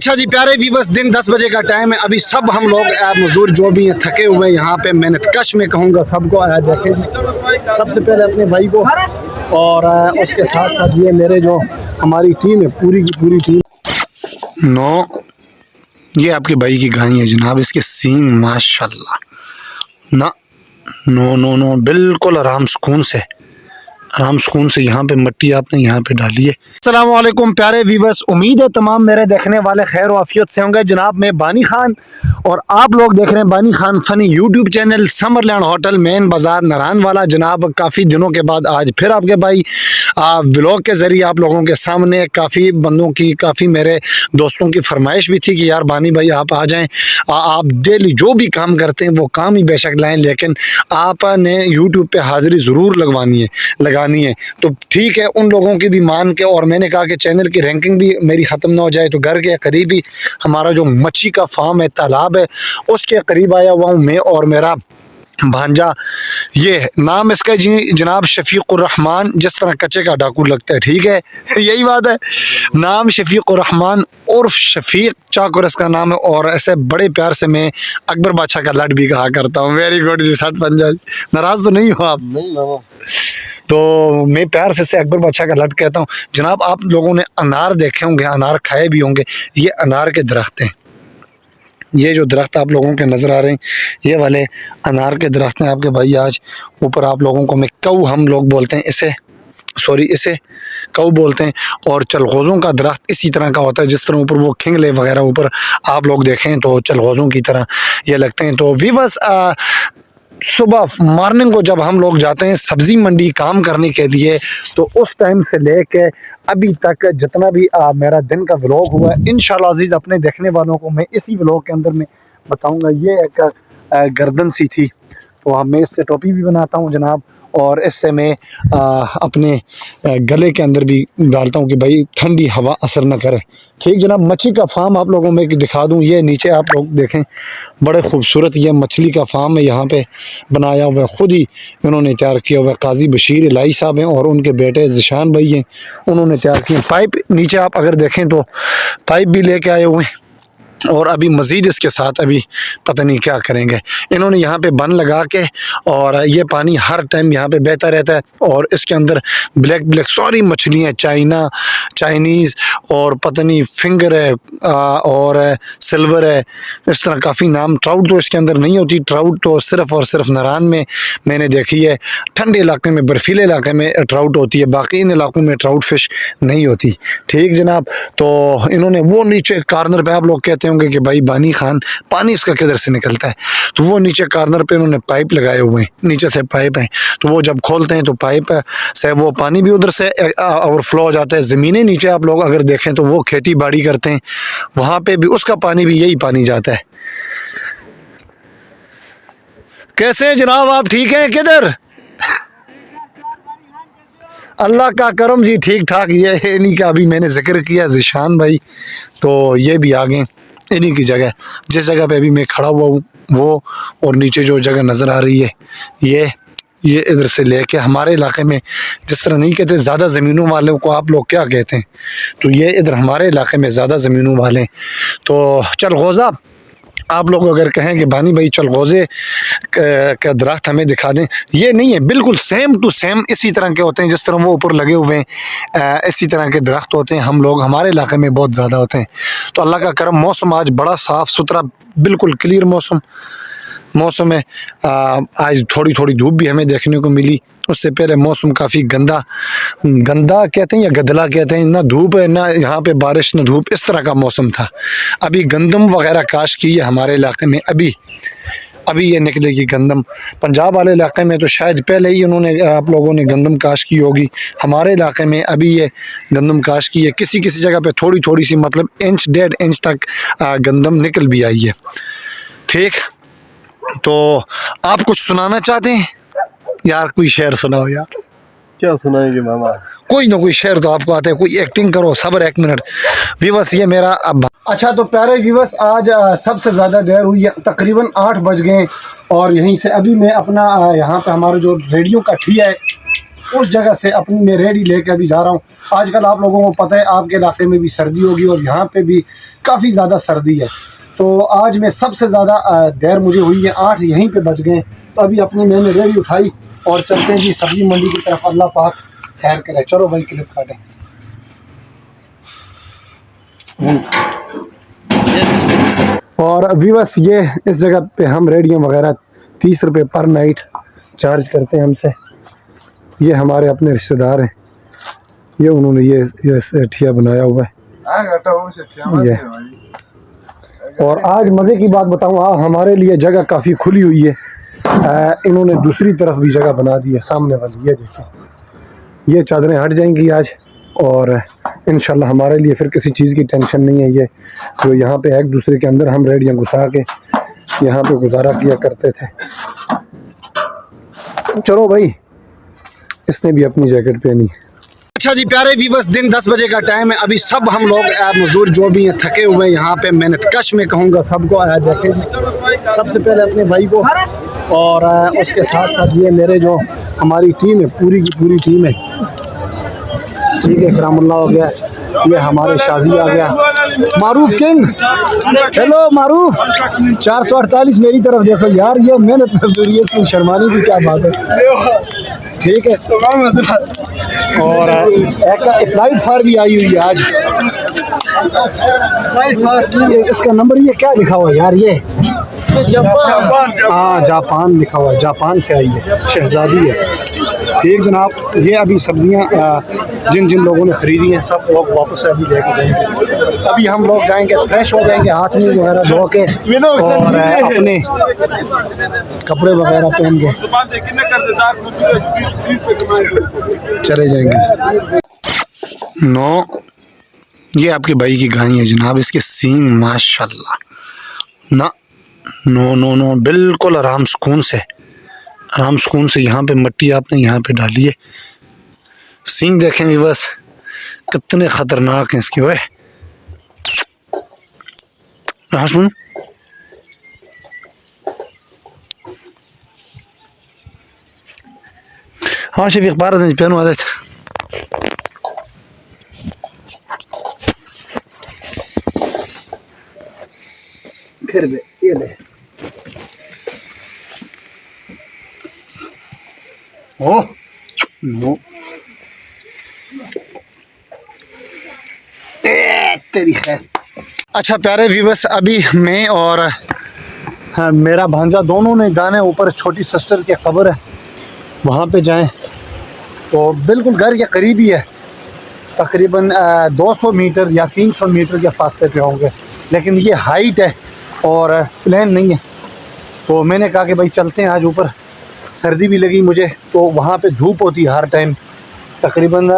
अच्छा जी प्यारे व्यूअर्स, दिन 10 बजे का टाइम है। अभी सब हम लोग मजदूर जो भी हैं थके हुए हैं यहाँ पे, मेहनत कश में कहूँगा सबको। देखें सबसे पहले अपने भाई को और उसके साथ साथ ये मेरे जो हमारी टीम है पूरी की पूरी टीम। नो, ये आपके भाई की गाय है जनाब, इसके सींग माशाल्लाह ना। नो नो नो, बिल्कुल आराम सुकून से यहाँ पे मट्टी आपने यहाँ पे डाली है। अस्सलाम वालेकुम प्यारे व्यूअर्स, उम्मीद है तमाम मेरे देखने वाले खैर वाफियत से होंगे। जनाब मैं बानी खान और आप लोग देख रहे हैं Bani Khan funny YouTube channel, Summerland hotel, main बाज़ार, नारायण वाला। जनाब काफ़ी दिनों के बाद आज फिर आपके भाई व्लॉग के ज़रिए आप लोगों के सामने, काफ़ी बंदों की, काफ़ी मेरे दोस्तों की फरमाइश भी थी कि यार बानी भाई आप आ जाएँ, आप डेली जो भी काम करते हैं वो काम ही बेशक लाएँ, लेकिन आपने यूट्यूब पर हाज़िरी ज़रूर लगानी है। तो ठीक है, उन लोगों की भी मान के, और मैंने कहा कि चैनल की रैंकिंग भी मेरी ख़त्म ना हो जाए, तो घर के करीब ही हमारा जो मच्छी का फार्म है, तालाब है, उसके करीब आया हुआ हूँ मैं और मेरा भांजा। ये नाम इसका जी जनाब शफीकुर्रहमान, जिस तरह कच्चे का डाकू लगता है, ठीक है यही बात है। नाम शफीकुर्रहमान उर्फ शफीक चाकुर इसका नाम है, और ऐसे बड़े प्यार से मैं अकबर बादशाह का लट भी कहा करता हूँ। वेरी गुड जी, 60 पंजाबी, नाराज़ तो नहीं हो आप? नहीं मामा, तो मैं प्यार से अकबर बादशाह का लट कहता हूँ। जनाब आप लोगों ने अनार देखे होंगे, अनार खाए भी होंगे। ये अनार के दरख्त हैं, ये जो दरख्त आप लोगों के नज़र आ रहे हैं, ये वाले अनार के दरख्त हैं आपके भाई। आज ऊपर आप लोगों को मैं कऊ हम लोग बोलते हैं इसे कऊ बोलते हैं, और चलगोज़ों का दरख्त इसी तरह का होता है, जिस तरह ऊपर वो खिंगले वगैरह ऊपर आप लोग देखें तो चलगोज़ों की तरह ये लगते हैं। तो वीवर्स, सुबह मॉर्निंग को जब हम लोग जाते हैं सब्ज़ी मंडी काम करने के लिए, तो उस टाइम से लेके अभी तक जितना भी मेरा दिन का व्लॉग हुआ है, इंशाल्लाह अज़ीज़ अपने देखने वालों को मैं इसी व्लॉग के अंदर में बताऊंगा। ये एक गर्दन सी थी, तो मैं इससे टोपी भी बनाता हूँ जनाब, और इससे मैं अपने गले के अंदर भी डालता हूँ कि भाई ठंडी हवा असर न करे। ठीक जनाब, मच्छी का फार्म आप लोगों में दिखा दूँ। ये नीचे आप लोग देखें, बड़े खूबसूरत ये मछली का फार्म है यहाँ पे बनाया हुआ है, ख़ुद ही उन्होंने तैयार किया हुआ है। काजी बशीर इलाही साहब हैं और उनके बेटे ज़िशान भाई हैं, उन्होंने तैयार किए। पाइप नीचे आप अगर देखें तो पाइप भी लेके आए हुए हैं, और अभी मज़ीद इसके साथ अभी पता नहीं क्या करेंगे। इन्होंने यहाँ पे बन लगा के, और ये पानी हर टाइम यहाँ पे बहता रहता है, और इसके अंदर ब्लैक सारी मछलियाँ, चाइनीज़ और पता नहीं फिंगर है और सिल्वर है, इस तरह काफ़ी नाम। ट्राउट तो इसके अंदर नहीं होती, ट्राउट तो सिर्फ़ और सिर्फ नारायण में मैंने देखी है। ठंडे इलाके में, बर्फीले इलाके में ट्राउट होती है, बाकी इन इलाकों में ट्राउट फिश नहीं होती। ठीक जनाब, तो इन्होंने वो नीचे कॉर्नर पे, आप लोग कहते होंगे कि भाई बानी खान पानी इसका किधर से निकलता है, तो वो नीचे कॉर्नर पे उन्होंने पाइप लगाए हुए हैं, नीचे से पाइप है, तो वो जब खोलते हैं तो पाइप से वो पानी भी उधर से ओवरफ्लो हो जाता है। ज़मीनें नीचे आप लोग अगर देखें तो वो खेती बाड़ी करते हैं, वहाँ पे भी उसका पानी भी यही पानी जाता है। कैसे हैं जनाब, आप ठीक हैं? किधर अल्लाह का करम जी, ठीक ठाक। ये इन्हीं का अभी मैंने जिक्र किया, ज़िशान भाई, तो ये भी आ गए इन्हीं की जगह, जिस जगह पे अभी मैं खड़ा हुआ हूँ वो, और नीचे जो जगह नज़र आ रही है ये इधर से लेके हमारे इलाके में, जिस तरह नहीं कहते ज़्यादा ज़मीनों वालों को आप लोग क्या कहते हैं, तो ये इधर हमारे इलाके में ज़्यादा ज़मीनों वाले। तो चलगोज़ा आप लोग अगर कहें कि बानी भाई चलगोज़े का दरख्त हमें दिखा दें, ये नहीं है, बिल्कुल सेम टू सेम इसी तरह के होते हैं, जिस तरह वो ऊपर लगे हुए हैं इसी तरह के दरख्त होते हैं। हम लोग हमारे इलाके में बहुत ज़्यादा होते हैं। तो अल्लाह का करम, मौसम आज बड़ा साफ़ सुथरा, बिल्कुल क्लियर मौसम है। आज थोड़ी थोड़ी धूप भी हमें देखने को मिली। उससे पहले मौसम काफ़ी गंदा कहते हैं या गदला कहते हैं, ना धूप है ना यहाँ पे बारिश ना धूप, इस तरह का मौसम था। अभी गंदम वगैरह काश की है हमारे इलाके में, अभी ये निकलेगी गंदम। पंजाब वाले इलाके में तो शायद पहले ही उन्होंने, आप लोगों ने गंदम काश की होगी। हमारे इलाके में अभी ये गंदम काश की है, किसी जगह पे थोड़ी थोड़ी सी, मतलब इंच 1.5 इंच तक गंदम निकल भी आई है। ठीक, तो आप कुछ सुनाना चाहते हैं यार? कोई शेर सुनाओ यार। क्या सुनाएंगे मामा? कोई ना कोई शेर तो आपको आता है, कोई एक्टिंग करो। सब्र 1 मिनट व्यूअर्स, ये मेरा अब। अच्छा तो प्यारे व्यूअर्स, आज सबसे ज़्यादा देर हुई है, तकरीबन 8 बज गए, और यहीं से अभी मैं अपना यहाँ पे हमारा जो रेडियो का ठिया है उस जगह से अपनी मैं रेडी लेके अभी जा रहा हूँ। आजकल आप लोगों को पता है आपके इलाके में भी सर्दी होगी और यहाँ पे भी काफ़ी ज़्यादा सर्दी है। तो आज में सबसे ज़्यादा देर मुझे हुई है, 8 यहीं पे बज गए। तो अभी अपनी मैंने रेडी उठाई और चलते हैं जी सब्जी मंडी की तरफ। अल्लाह पाक खैर करे। चलो भाई क्लिप काटें। और अभी बस ये इस जगह पे हम रेडियो वगैरह 30 रुपये पर नाइट चार्ज करते हैं हमसे। ये हमारे अपने रिश्तेदार हैं, ये उन्होंने ये ठिया बनाया हुआ है ये। और आज मज़े की बात बताऊँ, हमारे लिए जगह काफ़ी खुली हुई है। इन्होंने दूसरी तरफ भी जगह बना दी है, सामने वाली ये देखें। ये चादरें हट जाएंगी आज और इंशाल्लाह हमारे लिए फिर किसी चीज़ की टेंशन नहीं है। ये जो यहाँ पे एक दूसरे के अंदर हम रेडियाँ घुसा के यहाँ पे गुजारा किया करते थे। चलो भाई, इसने भी अपनी जैकेट पहनी। अच्छा जी प्यारे व्यूअर्स, दिन 10 बजे का टाइम है। अभी सब हम लोग मजदूर जो भी हैं थके हुए हैं यहाँ पे, मेहनत कश में कहूँगा सबको। देखें सबसे पहले अपने भाई को और उसके साथ साथ ये मेरे जो हमारी टीम है, पूरी की पूरी टीम है। ठीक है, करामुल्ला हो गया, ये हमारे शाजी आ गया, मारूफ किंग। हेलो मारूफ। 448 मेरी तरफ देखो यार, ये मेहनत मजदूरी है, इसमें शर्माने की क्या बात है। ठीक है, और एक फ्लाइट फार भी आई हुई है आज। इसका नंबर ये क्या लिखा हुआ है यार, ये हाँ जापान लिखा हुआ है, जापान से आई है, शहजादी है। ठीक जनाब, ये अभी सब्जियां जिन जिन लोगों ने ख़रीदी हैं सब लोग वापस अभी लेके जाएंगे। अभी हम लोग जाएंगे, फ्रेश हो जाएंगे, हाथ मुँह वगैरह धो के और अपने कपड़े वगैरह पहन के चले जाएंगे। ये आपके भाई की गाय है जनाब, इसके सींग माशाल्लाह ना। नो बिल्कुल आराम सुकून से यहाँ पे मट्टी आपने यहाँ पे डाली है। सींग देखेंगे बस कितने खतरनाक हैं इसके। ओए हाँ शफीक बारह से पहनू आदत। फिर भी ये ले ओह नो तेरी है। अच्छा प्यारे व्यूअर्स, अभी मैं और मेरा भांजा दोनों ने जाने ऊपर, छोटी सिस्टर की कब्र है वहाँ पे जाएं। तो बिल्कुल घर के करीब ही है, तकरीबन 200 मीटर या 300 मीटर के फासले पे होंगे, लेकिन ये हाइट है और प्लेन नहीं है। तो मैंने कहा कि भाई चलते हैं आज ऊपर। सर्दी भी लगी मुझे, तो वहाँ पे धूप होती है हर टाइम, तकरीबन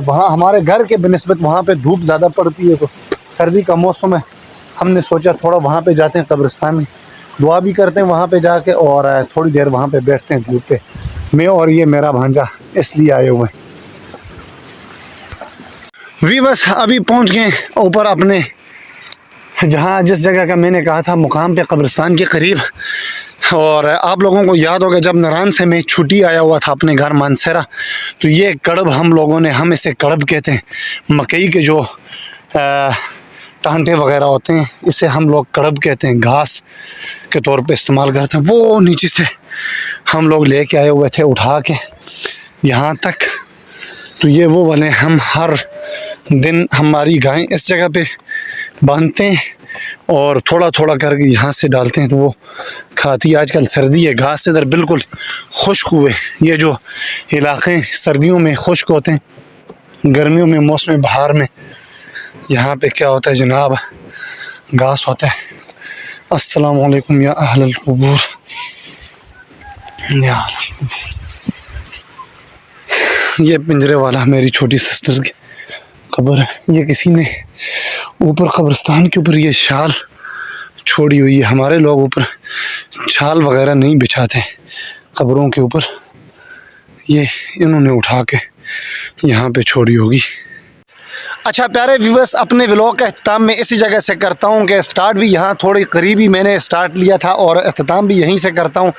वहाँ हमारे घर के बनिस्बत वहाँ पे धूप ज़्यादा पड़ती है। तो सर्दी का मौसम है, हमने सोचा थोड़ा वहाँ पे जाते हैं, कब्रिस्तान में दुआ भी करते हैं वहाँ पे जाके और थोड़ी देर वहाँ पे बैठते हैं धूप पे। मैं और ये मेरा भांजा इसलिए आए हुए हैं। व्यूअर्स अभी पहुँच गए ऊपर अपने जहाँ जिस जगह का मैंने कहा था मुकाम पे, कब्रिस्तान के करीब। और आप लोगों को याद होगा जब नारायण से मैं छुट्टी आया हुआ था अपने घर मानसरा, तो ये कड़ब हम इसे कड़ब कहते हैं, मकई के जो टांटे वगैरह होते हैं इसे हम लोग कड़ब कहते हैं, घास के तौर पे इस्तेमाल करते हैं। वो नीचे से हम लोग लेके आए हुए थे उठा के यहाँ तक। तो ये वो वाले हम हर दिन हमारी गायें इस जगह पे बांधते हैं और थोड़ा थोड़ा करके यहाँ से डालते हैं तो वो खाती है। आजकल सर्दी है, घास इधर बिल्कुल खुश्क हुए। ये जो इलाके सर्दियों में खुश्क होते हैं, गर्मियों में मौसम बहार में यहाँ पे क्या होता है जनाब, घास होता है। अस्सलाम वालेकुम या अहलल कुबूर या ये पिंजरे वाला मेरी छोटी सिस्टर की कब्र है। ये किसी ने ऊपर कब्रिस्तान के ऊपर ये शाल छोड़ी हुई है। हमारे लोग ऊपर शाल वगैरह नहीं बिछाते कब्रों के ऊपर, ये इन्होंने उठा के यहाँ पे छोड़ी होगी। अच्छा प्यारे व्यूवर्स, अपने व्लॉग का अख्ताम मैं इसी जगह से करता हूँ कि स्टार्ट भी यहाँ थोड़ी करीबी मैंने स्टार्ट लिया था और अख्ताम भी यहीं से करता हूँ।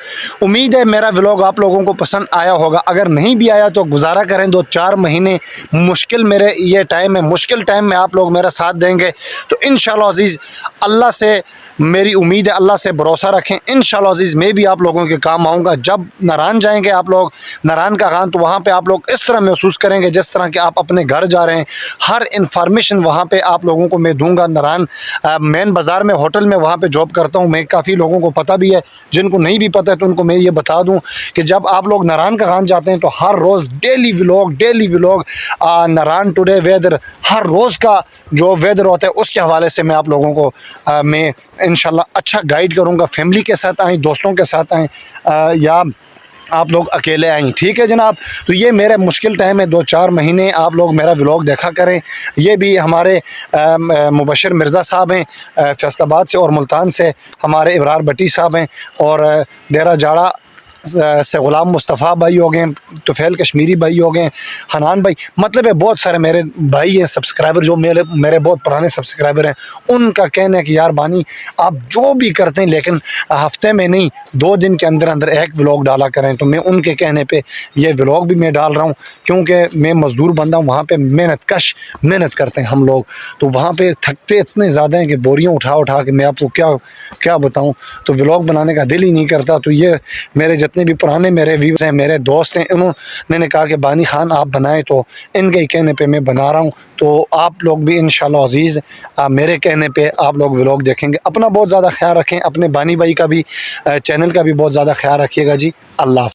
उम्मीद है मेरा व्लॉग आप लोगों को पसंद आया होगा। अगर नहीं भी आया तो गुजारा करें, 2-4 महीने मुश्किल मेरे ये टाइम है, मुश्किल टाइम में आप लोग मेरा साथ देंगे तो इंशाअल्लाह अज़ीज़ अल्लाह से मेरी उम्मीद है, अल्लाह से भरोसा रखें। इंशाअल्लाह अज़ीज़ मैं भी आप लोगों के काम आऊँगा। जब नारान जाएंगे आप लोग, नारान का खान, तो वहाँ पे आप लोग इस तरह महसूस करेंगे जिस तरह कि आप अपने घर जा रहे हैं। हर इन्फॉर्मेशन वहाँ पे आप लोगों को मैं दूंगा। नारान मेन बाज़ार में होटल में वहाँ पे जॉब करता हूँ मैं। काफ़ी लोगों को पता भी है, जिनको नहीं भी पता है तो उनको मैं ये बता दूँ कि जब आप लोग नारान का खान जाते हैं तो हर रोज़ डेली व्लॉग नारान टुडे वेदर, हर रोज़ का जो वेदर होता है उसके हवाले से मैं आप लोगों को मैं इंशाल्लाह अच्छा गाइड करूँगा। फैमिली के साथ आएँ, दोस्तों के साथ आएँ या आप लोग अकेले आएँ, ठीक है जनाब। तो ये मेरे मुश्किल टाइम है, 2-4 महीने आप लोग मेरा व्लॉग देखा करें। ये भी हमारे मुबशर मिर्ज़ा साहब हैं फैसलाबाद से, और मुल्तान से हमारे इब्रार भट्टी साहब हैं, और डेरा जाड़ा से ग़ुलाम मुस्तफ़ा भाई हो गए, तुफ़ैल कश्मीरी भाई हो गए, हनान भाई, मतलब है बहुत सारे मेरे भाई हैं सब्सक्राइबर जो मेरे बहुत पुराने सब्सक्राइबर हैं। उनका कहना है कि यार बानी आप जो भी करते हैं लेकिन हफ्ते में नहीं 2 दिन के अंदर अंदर एक व्लॉग डाला करें। तो मैं उनके कहने पे ये व्लॉग भी मैं डाल रहा हूँ, क्योंकि मैं मज़दूर बंदा हूँ, वहाँ पे मेहनत करते हैं हम लोग। तो वहाँ पे थकते इतने ज़्यादा हैं कि बोरियाँ उठा के मैं आपको क्या बताऊँ, तो व्लॉग बनाने का दिल ही नहीं करता। तो ये मेरे जितने भी पुराने मेरे व्यूअर्स हैं, मेरे दोस्त हैं, उन्होंने कहा कि बानी खान आप बनाएं, तो इनके ही कहने पे मैं बना रहा हूँ। तो आप लोग भी इंशाल्लाह अज़ीज़ मेरे कहने पे आप लोग व्लॉग देखेंगे। अपना बहुत ज़्यादा ख्याल रखें, अपने बानी भाई का भी चैनल का भी बहुत ज़्यादा ख्याल रखिएगा जी। अल्लाह।